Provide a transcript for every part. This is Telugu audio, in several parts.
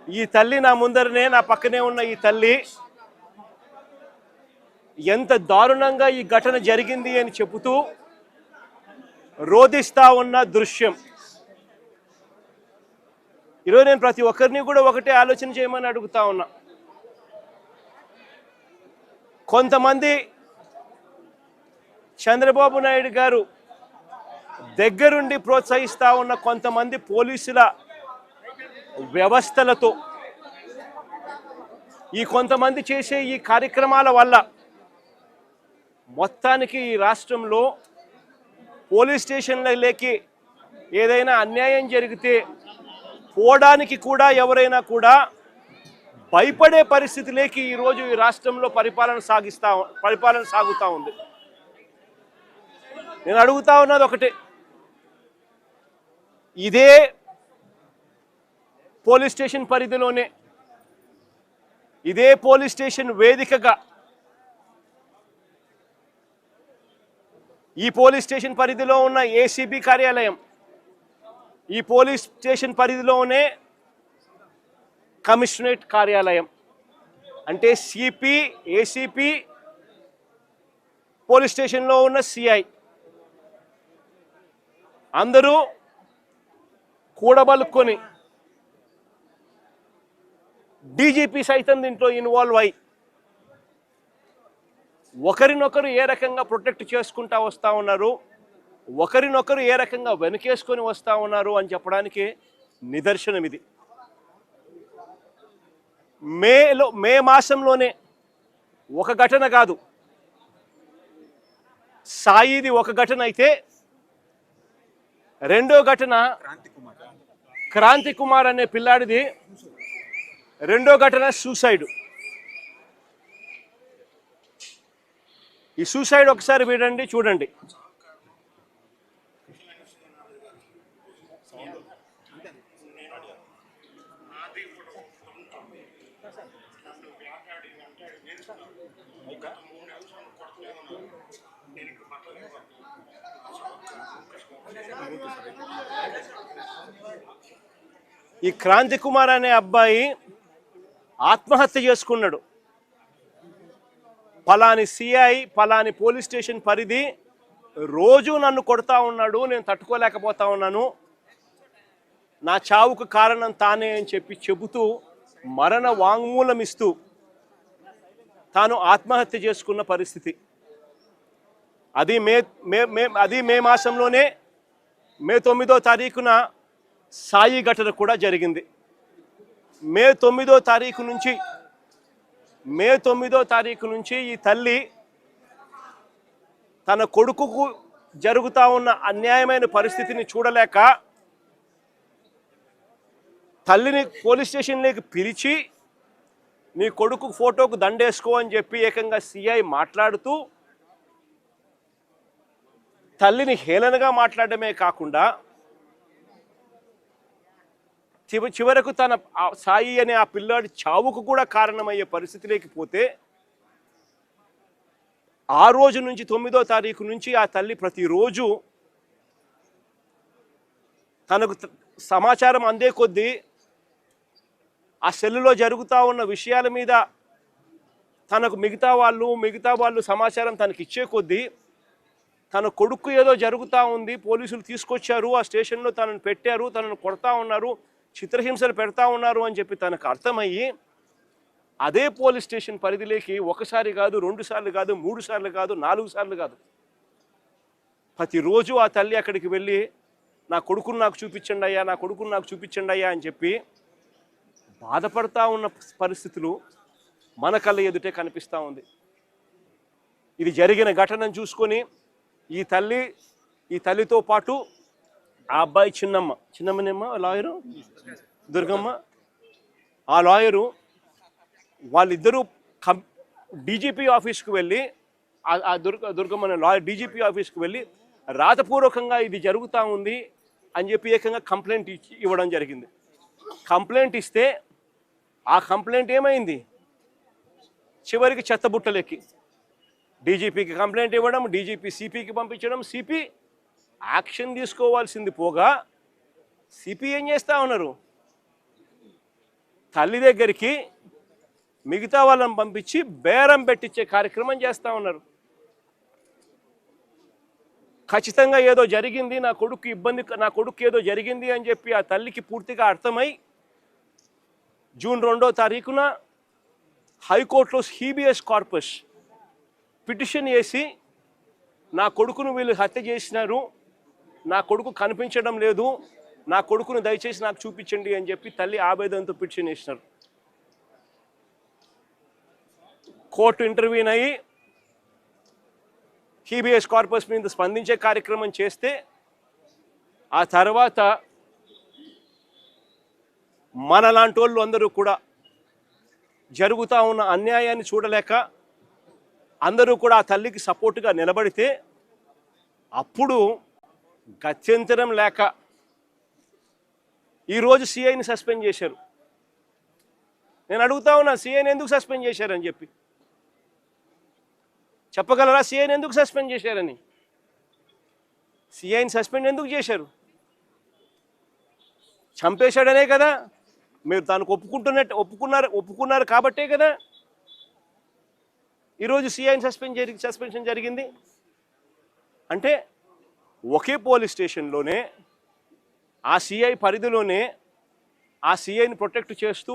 ఈ తల్లి నా ముందరనే, నా పక్కనే ఉన్న ఈ తల్లి ఎంత దారుణంగా ఈ ఘటన జరిగింది అని చెబుతూ రోధిస్తా ఉన్న దృశ్యం. ఈరోజు నేను ప్రతి ఒక్కరిని కూడా ఒకటే ఆలోచన చేయమని అడుగుతా ఉన్నా. కొంతమంది చంద్రబాబు నాయుడు గారు దగ్గరుండి ప్రోత్సహిస్తా ఉన్న కొంతమంది పోలీసుల వ్యవస్థలతో ఈ కొంతమంది చేసే ఈ కార్యక్రమాల వల్ల మొత్తానికి ఈ రాష్ట్రంలో పోలీస్ స్టేషన్లకి ఏదైనా అన్యాయం జరిగితే పోవడానికి కూడా ఎవరైనా కూడా భయపడే పరిస్థితిలోకి ఈరోజు ఈ రాష్ట్రంలో పరిపాలన సాగుతూ ఉంది. నేను అడుగుతా ఉన్నది ఒకటే, ఇదే పోలీస్ స్టేషన్ పరిధిలోనే, ఇదే పోలీస్ స్టేషన్ వేదికగా ఈ పోలీస్ స్టేషన్ పరిధిలో ఉన్న ఏసీబీ కార్యాలయం, ఈ పోలీస్ స్టేషన్ పరిధిలోనే కమిషనరేట్ కార్యాలయం, అంటే సిపి, ఏసీపీ, పోలీస్ స్టేషన్లో ఉన్న సిఐ అందరూ కూడబలుక్కొని డీజీపీ సైతం దీంట్లో ఇన్వాల్వ్ అయ్యి ఒకరినొకరు ఏ రకంగా ప్రొటెక్ట్ చేసుకుంటా వస్తూ ఉన్నారు, ఒకరినొకరు ఏ రకంగా వెనకేసుకొని వస్తూ ఉన్నారు అని చెప్పడానికి నిదర్శనం ఇది. మే మాసంలోనే ఒక ఘటన కాదు, సాయిది ఒక ఘటన అయితే రెండో ఘటన క్రాంతి కుమార్ అనే పిల్లాడిది రెండో ఘటన సూసైడ్. ఈ సూసైడ్ ఒకసారి వినండి, చూడండి. ఈ క్రాంతి కుమార్ అనే అబ్బాయి ఆత్మహత్య చేసుకున్నాడు. పలాని సిఐ, పలాని పోలీస్ స్టేషన్ పరిధి రోజు నన్ను కొడతా ఉన్నాడు, నేను తట్టుకోలేకపోతా ఉన్నాను, నా చావుకు కారణం తానే అని చెబుతూ మరణ వాంగ్మూలం ఇస్తూ తాను ఆత్మహత్య చేసుకున్న పరిస్థితి. అది మే మాసంలోనే మే 9వ తారీఖున సాయి ఘటన కూడా జరిగింది. మే 9వ తారీఖు నుంచి ఈ తల్లి తన కొడుకుకు జరుగుతూ ఉన్న అన్యాయమైన పరిస్థితిని చూడలేక తల్లిని పోలీస్ స్టేషన్లోకి పిలిచి నీ కొడుకు ఫోటోకు దండేసుకో అని చెప్పి ఏకంగా సిఐ మాట్లాడుతూ తల్లిని హేళనగా మాట్లాడమే కాకుండా చివరకు తన సాయి అనే ఆ పిల్లాడి చావుకు కూడా కారణమయ్యే పరిస్థితిలోకి పోతే ఆ రోజు నుంచి 9వ తారీఖు నుంచి ఆ తల్లి ప్రతిరోజు తనకు సమాచారం అందే కొద్దీ ఆ సెల్లులో జరుగుతూ ఉన్న విషయాల మీద తనకు మిగతా వాళ్ళు సమాచారం తనకి ఇచ్చే కొద్దీ తన కొడుకు ఏదో జరుగుతూ ఉంది, పోలీసులు తీసుకొచ్చారు, ఆ స్టేషన్లో తనను పెట్టారు, తనను కొడతా ఉన్నారు, చిత్రహింసలు పెడతా ఉన్నారు అని చెప్పి తనకు అర్థమయ్యి అదే పోలీస్ స్టేషన్ పరిధిలోకి ఒకసారి కాదు, 2 సార్లు కాదు, 3 సార్లు కాదు, 4 సార్లు కాదు, ప్రతిరోజు ఆ తల్లి అక్కడికి వెళ్ళి నా కొడుకును నాకు చూపించండి అయ్యా అని చెప్పి బాధపడతా ఉన్న పరిస్థితులు మన కళ్ళ ఎదుటే కనిపిస్తూ ఉంది. ఇది జరిగిన ఘటనను చూసుకొని ఈ తల్లితో పాటు ఆ అబ్బాయి చిన్నమ్మనేమ్మ లాయరు దుర్గమ్మ, ఆ లాయరు వాళ్ళిద్దరూ డీజీపీ ఆఫీస్కి వెళ్ళి ఆ దుర్గమ్మ అనే లాయర్ డీజీపీ ఆఫీస్కి వెళ్ళి రాతపూర్వకంగా ఇది జరుగుతూ ఉంది అని చెప్పి ఏకంగా కంప్లైంట్ ఇవ్వడం జరిగింది. కంప్లైంట్ ఇస్తే ఆ కంప్లైంట్ ఏమైంది, చివరికి చెత్తబుట్టలెక్కి డీజీపీకి కంప్లైంట్ ఇవ్వడం, డీజీపీ సిపికి పంపించడం, సిపి యాక్షన్ తీసుకోవాల్సింది పోగా సిపి ఏం చేస్తూ ఉన్నారు, తల్లి దగ్గరికి మిగతా వాళ్ళని పంపించి బేరం పెట్టించే కార్యక్రమం చేస్తూ ఉన్నారు. ఖచ్చితంగా ఏదో జరిగింది, నా కొడుకు ఏదో జరిగింది అని చెప్పి ఆ తల్లికి పూర్తిగా అర్థమై జూన్ 2వ తారీఖున హైకోర్టులో హీబియస్ కార్పస్ పిటిషన్ వేసి నా కొడుకును వీళ్ళు హత్య చేసినారు, నా కొడుకు కనిపించడం లేదు, నా కొడుకును దయచేసి నాకు చూపించండి అని చెప్పి తల్లి ఆవేదనతో పిటిషన్ వేసినారు. కోర్టు ఇంటర్వ్యూన్ అయ్యి హీబియస్ కార్పస్ మీద స్పందించే కార్యక్రమం చేస్తే ఆ తర్వాత మనలాంటి వాళ్ళు అందరూ కూడా జరుగుతూ ఉన్న అన్యాయాన్ని చూడలేక అందరూ కూడా ఆ తల్లికి సపోర్టుగా నిలబడితే అప్పుడు గత్యంతరం లేక ఈరోజు సిఐని సస్పెండ్ చేశారు. నేను అడుగుతా ఉన్నా, సిఐని ఎందుకు సస్పెండ్ చేశారని చెప్పి చెప్పగలరా? సిఐని ఎందుకు సస్పెండ్ చేశారని? సిఐని సస్పెండ్ ఎందుకు చేశారు? చంపేశాడనే కదా, మీరు దానికి ఒప్పుకున్నారు కాబట్టే కదా ఈరోజు సిఐని సస్పెన్షన్ జరిగింది. అంటే ఒకే పోలీస్ స్టేషన్లోనే ఆ సిఐ పరిధిలోనే ఆ సిఐని ప్రొటెక్ట్ చేస్తూ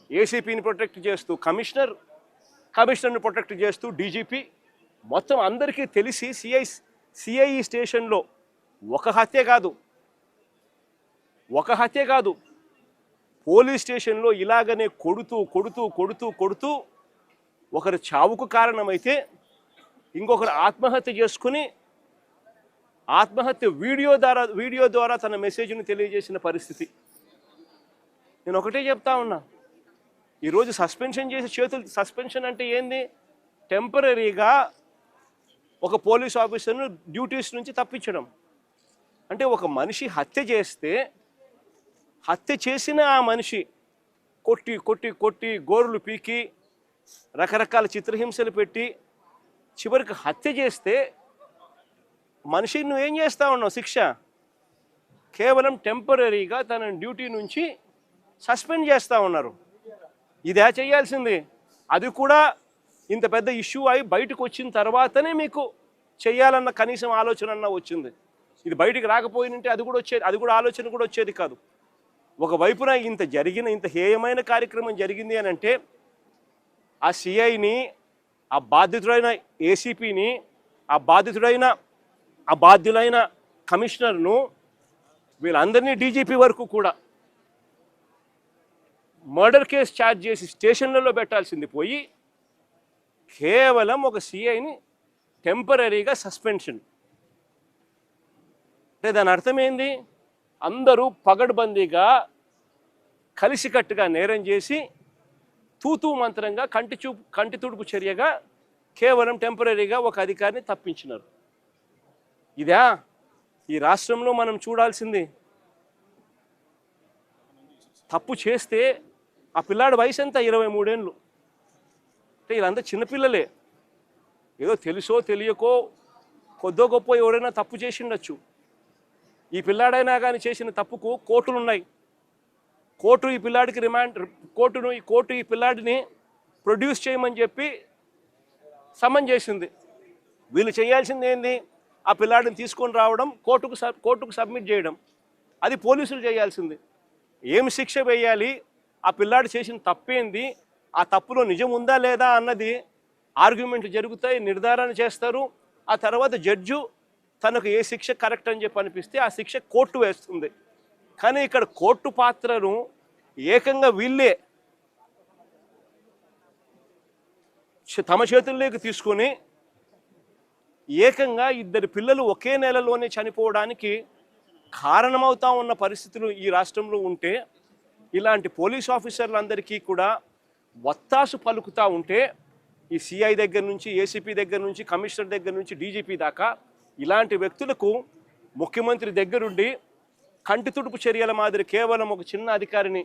ఏసీపీని ప్రొటెక్ట్ చేస్తూ కమిషనర్ని ప్రొటెక్ట్ చేస్తూ డీజీపీ మొత్తం అందరికీ తెలిసి సిఐ స్టేషన్లో ఒక హత్య కాదు పోలీస్ స్టేషన్లో ఇలాగనే కొడుతూ ఒకరి చావుకు కారణమైతే ఇంకొకరు ఆత్మహత్య చేసుకుని వీడియో ద్వారా తన మెసేజ్ని తెలియజేసిన పరిస్థితి. నేను ఒకటే చెప్తా ఉన్నా, ఈరోజు సస్పెన్షన్ అంటే ఏంది? టెంపరీగా ఒక పోలీస్ ఆఫీసర్ను డ్యూటీస్ నుంచి తప్పించడం. అంటే ఒక మనిషి హత్య చేసిన ఆ మనిషి కొట్టి గోరులు పీకి రకరకాల చిత్రహింసలు పెట్టి చివరికి హత్య చేస్తే మనిషిని నువ్వేం చేస్తా ఉన్నావు? శిక్ష కేవలం టెంపరీగా తన డ్యూటీ నుంచి సస్పెండ్ చేస్తూ ఉన్నారు. ఇదే చేయాల్సింది. అది కూడా ఇంత పెద్ద ఇష్యూ అయి బయటకు వచ్చిన తర్వాతనే మీకు చేయాలన్న కనీసం ఆలోచన అన్న వచ్చింది. ఇది బయటికి రాకపోయినంటే అది కూడా ఆలోచన కూడా వచ్చేది కాదు. ఒకవైపున ఇంత హేయమైన కార్యక్రమం జరిగింది అని అంటే ఆ సిఐని, ఆ బాధితుడైన ఏసీపీని, ఆ బాధ్యులైన కమిషనర్ను, వీళ్ళందరినీ డీజీపీ వరకు కూడా మర్డర్ కేసు ఛార్జ్ చేసి స్టేషన్లలో పెట్టాల్సింది పోయి కేవలం ఒక సిఐని టెంపరీగా సస్పెన్షన్. అంటే దాని అర్థం ఏంది? అందరూ పగడ్బందీగా కలిసికట్టుగా నేరం చేసి తూతూ మంత్రంగా కంటి తుడుపు చర్యగా కేవలం టెంపరీగా ఒక అధికారిని తప్పించినారు. ఇదా ఈ రాష్ట్రంలో మనం చూడాల్సింది? తప్పు చేస్తే ఆ పిల్లాడి వయసు ఎంత? 23 ఏళ్ళు. అంటే వీళ్ళంతా చిన్నపిల్లలే. ఏదో తెలుసో తెలియకో కొద్దో గొప్ప ఎవరైనా తప్పు చేసిండొచ్చు. ఈ పిల్లాడైనా కానీ చేసిన తప్పుకు కోర్టులు ఉన్నాయి. కోర్టు ఈ పిల్లాడిని ప్రొడ్యూస్ చేయమని చెప్పి సమన్ చేసింది. వీళ్ళు చేయాల్సింది ఏంది? ఆ పిల్లాడిని తీసుకొని రావడం, కోర్టుకు సబ్మిట్ చేయడం. అది పోలీసులు చేయాల్సింది. ఏం శిక్ష వేయాలి, ఆ పిల్లాడు చేసిన తప్పేంది, ఆ తప్పులో నిజం ఉందా లేదా అన్నది ఆర్గ్యుమెంట్లు జరుగుతాయి, నిర్ధారణ చేస్తారు. ఆ తర్వాత జడ్జు తనకు ఏ శిక్ష కరెక్ట్ అని చెప్పి అనిపిస్తే ఆ శిక్ష కోర్టు వేస్తుంది. కానీ ఇక్కడ కోర్టు పాత్రను ఏకంగా వీళ్ళే తమ చేతుల్లోకి తీసుకొని ఏకంగా 2 పిల్లలు ఒకే నెలలోనే చనిపోవడానికి కారణమవుతా ఉన్న పరిస్థితులు ఈ రాష్ట్రంలో ఉంటే, ఇలాంటి పోలీస్ ఆఫీసర్లందరికీ కూడా వత్తాసు పలుకుతూ ఉంటే, ఈ సిఐ దగ్గర నుంచి, ఏసీపీ దగ్గర నుంచి, కమిషనర్ దగ్గర నుంచి, డీజీపీ దాకా ఇలాంటి వ్యక్తులకు ముఖ్యమంత్రి దగ్గరుండి కంటి తుడుపు చర్యల మాదిరి కేవలం ఒక చిన్న అధికారిని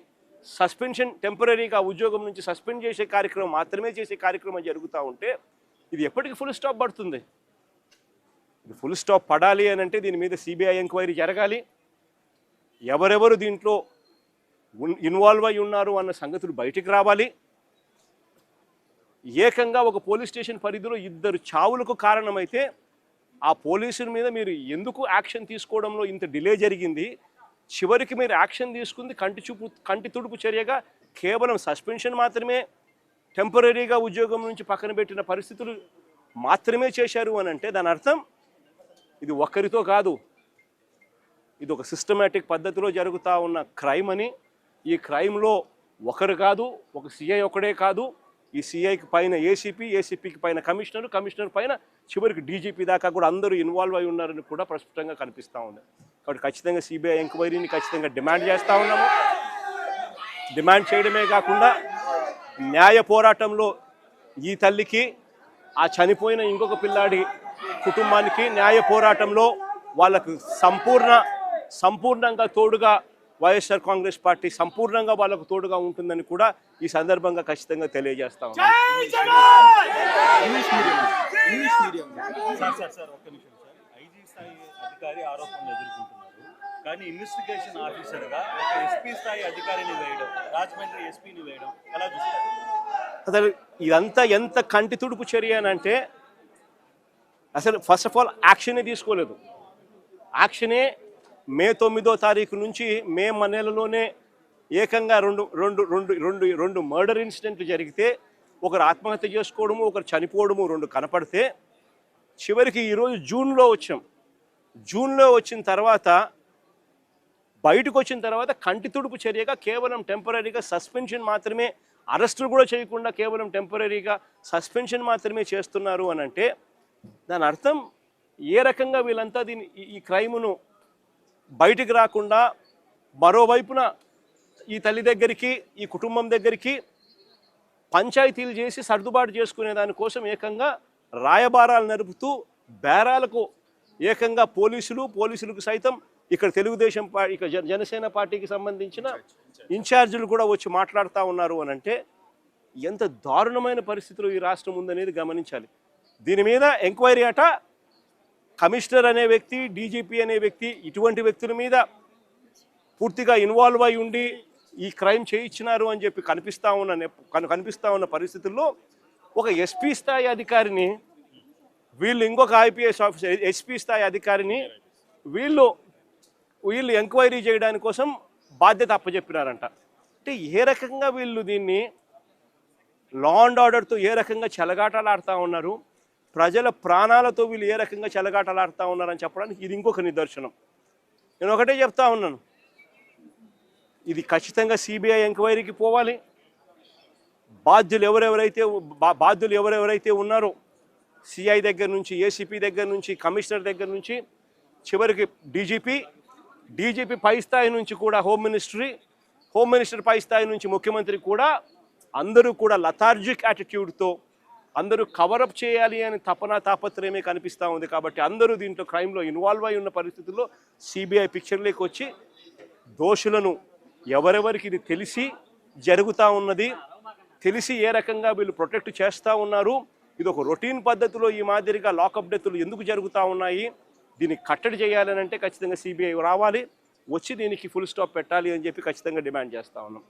టెంపరీగా ఉద్యోగం నుంచి సస్పెండ్ చేసే కార్యక్రమం మాత్రమే చేసే కార్యక్రమం జరుగుతూ ఉంటే ఇది ఎప్పటికీ ఫుల్ స్టాప్ పడుతుంది? ఇది ఫుల్ స్టాప్ పడాలి అని అంటే దీని మీద సిబిఐ ఎంక్వైరీ జరగాలి. ఎవరెవరు దీంట్లో ఇన్వాల్వ్ అయి ఉన్నారు అన్న సంగతులు బయటికి రావాలి. ఏకంగా ఒక పోలీస్ స్టేషన్ పరిధిలో 2 చావులకు కారణమైతే ఆ పోలీసుల మీద మీరు ఎందుకు యాక్షన్ తీసుకోవడంలో ఇంత డిలే జరిగింది? చివరికి మీరు యాక్షన్ తీసుకుంది కంటి తుడుపు చర్యగా కేవలం సస్పెన్షన్ మాత్రమే, టెంపరీగా ఉద్యోగం నుంచి పక్కన పెట్టిన పరిస్థితులు మాత్రమే చేశారు అని అంటే దాని అర్థం ఇది ఒక్కరితో కాదు, ఇది ఒక సిస్టమేటిక్ పద్ధతిలో జరుగుతూ ఉన్న క్రైమ్ అని. ఈ క్రైమ్లో ఒకరు కాదు, ఒక సిఐ ఒకడే కాదు, ఈ సిఐకి పైన ఏసీపీకి పైన కమిషనర్ పైన చివరికి డీజీపీ దాకా కూడా అందరూ ఇన్వాల్వ్ అయి ఉన్నారని కూడా ప్రస్ఫుటంగా కనిపిస్తూ ఉంది. కాబట్టి ఖచ్చితంగా సిబిఐ ఎంక్వైరీని ఖచ్చితంగా డిమాండ్ చేస్తూ ఉన్నాము. డిమాండ్ చేయడమే కాకుండా న్యాయ పోరాటంలో ఈ తల్లికి, ఆ చనిపోయిన ఇంకొక పిల్లాడి కుటుంబానికి న్యాయ పోరాటంలో వాళ్ళకు సంపూర్ణంగా తోడుగా వైఎస్ఆర్ కాంగ్రెస్ పార్టీ సంపూర్ణంగా వాళ్ళకు తోడుగా ఉంటుందని కూడా ఈ సందర్భంగా ఖచ్చితంగా తెలియజేస్తా ఉన్నాం. కానీ ఇన్వెస్టిగేషన్ ఆఫీసర్గా ఒక ఎస్పీ స్థాయి అధికారిని వేయడం, రాజమండ్రి ఎస్పీని వేయడం ఎలా చూస్తారు? అసలు ఇదంతా ఎంత కంటి తుడుపు చర్య అని అంటే అసలు ఫస్ట్ ఆఫ్ ఆల్ యాక్షనే తీసుకోలేదు. యాక్షనే మే 9వ తారీఖు నుంచి మే నెలలోనే ఏకంగా రెండు మర్డర్ ఇన్సిడెంట్లు జరిగితే ఒకరు ఆత్మహత్య చేసుకోవడము, ఒకరు చనిపోవడము 2 కనపడితే చివరికి ఈరోజు జూన్లో వచ్చిన తర్వాత బయటకు వచ్చిన తర్వాత కంటి తుడుపు చర్యగా కేవలం టెంపరీగా సస్పెన్షన్ మాత్రమే, అరెస్టులు కూడా చేయకుండా కేవలం టెంపరీగా సస్పెన్షన్ మాత్రమే చేస్తున్నారు అని అంటే దాని అర్థం ఏ రకంగా వీళ్ళంతా ఈ క్రైమును బయటికి రాకుండా మరోవైపున ఈ తల్లి దగ్గరికి, ఈ కుటుంబం దగ్గరికి పంచాయతీలు చేసి సర్దుబాటు చేసుకునే దానికోసం ఏకంగా రాయబారాలు నడుపుతూ బేరాలకు ఏకంగా పోలీసులకు సైతం ఇక్కడ తెలుగుదేశం పార్టీ, ఇక జనసేన పార్టీకి సంబంధించిన ఇన్ఛార్జీలు కూడా వచ్చి మాట్లాడుతూ ఉన్నారు అని అంటే ఎంత దారుణమైన పరిస్థితులు ఈ రాష్ట్రం ఉందనేది గమనించాలి. దీని మీద ఎంక్వైరీ అట కమిషనర్ అనే వ్యక్తి, డీజీపీ అనే వ్యక్తి, ఇటువంటి వ్యక్తుల మీద పూర్తిగా ఇన్వాల్వ్ అయి ఉండి ఈ క్రైమ్ చేయించినారు అని చెప్పి కనిపిస్తూ ఉన్న పరిస్థితుల్లో ఒక ఎస్పీ స్థాయి అధికారిని వీళ్ళు, ఇంకొక ఐపీఎస్ ఆఫీసర్ ఎస్పీ స్థాయి అధికారిని వీళ్ళు ఎంక్వైరీ చేయడానికి కోసం బాధ్యత అప్పచెప్పినారంట. అంటే ఏ రకంగా వీళ్ళు దీన్ని లా అండ్ ఆర్డర్తో ఏ రకంగా చెలగాటలాడుతూ ఉన్నారు, ప్రజల ప్రాణాలతో వీళ్ళు ఏ రకంగా చెలగాటలాడుతూ ఉన్నారని చెప్పడానికి ఇది ఇంకొక నిదర్శనం. నేను ఒకటే చెప్తా ఉన్నాను, ఇది ఖచ్చితంగా సిబిఐ ఎంక్వైరీకి పోవాలి. బాధ్యులు ఎవరెవరైతే ఉన్నారో సిఐ దగ్గర నుంచి, ఏసీపీ దగ్గర నుంచి, కమిషనర్ దగ్గర నుంచి చివరికి డీజీపీ పై స్థాయి నుంచి కూడా హోమ్ మినిస్టర్ పై స్థాయి నుంచి ముఖ్యమంత్రి కూడా అందరూ కూడా లథార్జిక్ యాటిట్యూడ్తో అందరూ కవరప్ చేయాలి అని తాపత్రయమే కనిపిస్తూ ఉంది. కాబట్టి అందరూ దీంట్లో క్రైమ్లో ఇన్వాల్వ్ అయి ఉన్న పరిస్థితుల్లో సిబిఐ పిక్చర్లోకి వచ్చి దోషులను ఎవరెవరికి ఇది తెలిసి జరుగుతూ ఉన్నది, తెలిసి ఏ రకంగా వీళ్ళు ప్రొటెక్ట్ చేస్తూ ఉన్నారు, ఇది ఒక రొటీన్ పద్ధతిలో ఈ మాదిరిగా లాకప్ డెత్తులు ఎందుకు జరుగుతూ ఉన్నాయి, దీన్ని కట్టడి చేయాలని అంటే ఖచ్చితంగా సిబిఐ రావాలి, వచ్చి దీనికి ఫుల్ స్టాప్ పెట్టాలి అని చెప్పి ఖచ్చితంగా డిమాండ్ చేస్తూ ఉన్నాం.